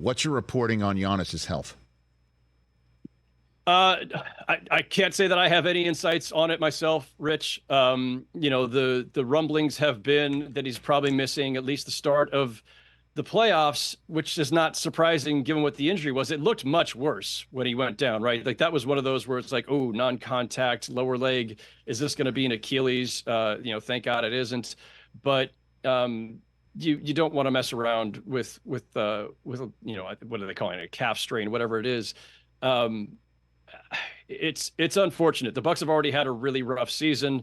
What's your reporting on Giannis's health? I can't say that I have any insights on it myself, Rich. The rumblings have been that he's probably missing at least the start of the playoffs, which is not surprising given what the injury was. It looked much worse when he went down, right? Like that was one of those where it's like, oh, non-contact, lower leg. Is this going to be an Achilles? Thank God it isn't. But you don't want to mess around with what are they calling it, a calf strain, whatever it is. It's unfortunate. The Bucks have already had a really rough season.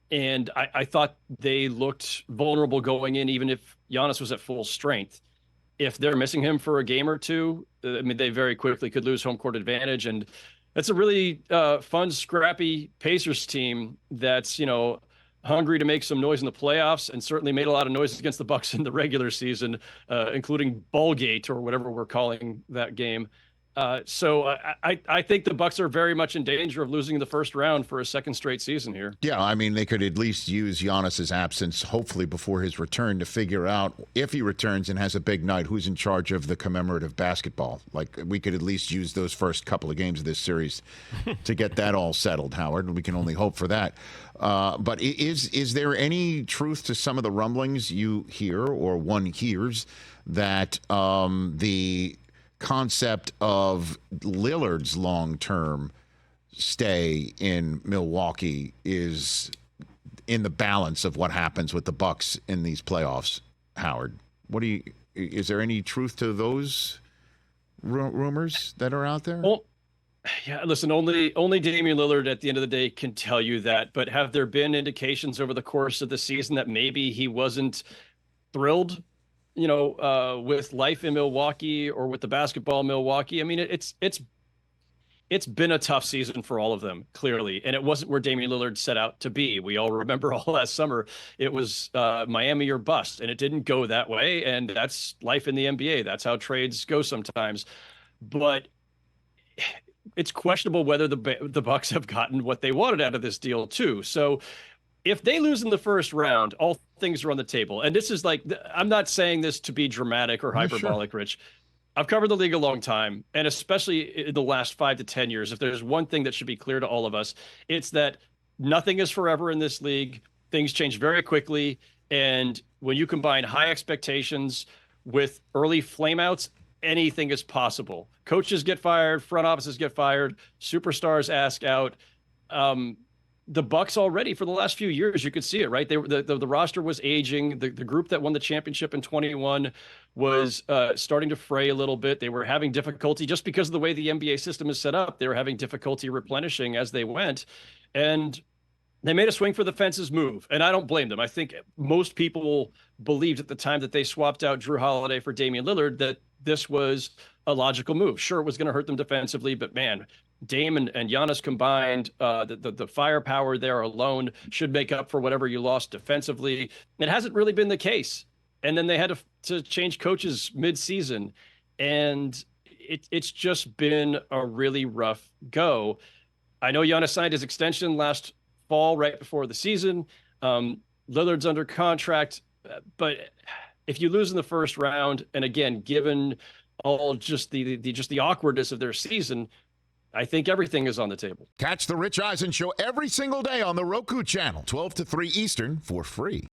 And I thought they looked vulnerable going in, even if Giannis was at full strength. If they're missing him for a game or two, I mean, they very quickly could lose home court advantage. And that's a really fun, scrappy Pacers team that's, hungry to make some noise in the playoffs and certainly made a lot of noise against the Bucks in the regular season, including Ballgate or whatever we're calling that game. So I think the Bucks are very much in danger of losing the first round for a second straight season here. Yeah, I mean, they could at least use Giannis's absence, hopefully before his return, to figure out if he returns and has a big night, who's in charge of the commemorative basketball. Like, we could at least use those first couple of games of this series to get that all settled, Howard. We can only hope for that. But is there any truth to some of the rumblings you hear or one hears that the concept of Lillard's long-term stay in Milwaukee is in the balance of what happens with the Bucks in these playoffs, Howard? Is there any truth to those rumors that are out there? Well, yeah, listen, only Damian Lillard at the end of the day can tell you that, but have there been indications over the course of the season that maybe he wasn't thrilled with life in Milwaukee or with the basketball in Milwaukee? I mean, it's been a tough season for all of them, clearly, and it wasn't where Damian Lillard set out to be. We all remember all last summer, it was Miami or bust, and it didn't go that way, and that's life in the NBA. That's how trades go sometimes. But it's questionable whether the Bucks have gotten what they wanted out of this deal, too. So if they lose in the first round, all things are on the table. And this is like, I'm not saying this to be dramatic or hyperbolic, sure, Rich. I've covered the league a long time, and especially in the last 5 to 10 years, if there's one thing that should be clear to all of us, it's that nothing is forever in this league. Things change very quickly. And when you combine high expectations with early flameouts, anything is possible. Coaches get fired, front offices get fired, superstars ask out. The Bucks already for the last few years, you could see it, right? The roster was aging. The group that won the championship in 21 was starting to fray a little bit. They were having difficulty just because of the way the NBA system is set up. They were having difficulty replenishing as they went, and they made a swing for the fences move. And I don't blame them. I think most people believed at the time that they swapped out Drew Holiday for Damian Lillard that this was a logical move. Sure, it was going to hurt them defensively, but man, Dame and Giannis combined, the firepower there alone should make up for whatever you lost defensively. It hasn't really been the case. And then they had to change coaches mid-season. And it's just been a really rough go. I know Giannis signed his extension last fall, right before the season. Lillard's under contract. But if you lose in the first round, and again, given all just the awkwardness of their season, I think everything is on the table. Catch the Rich Eisen Show every single day on the Roku channel, 12 to 3 Eastern, for free.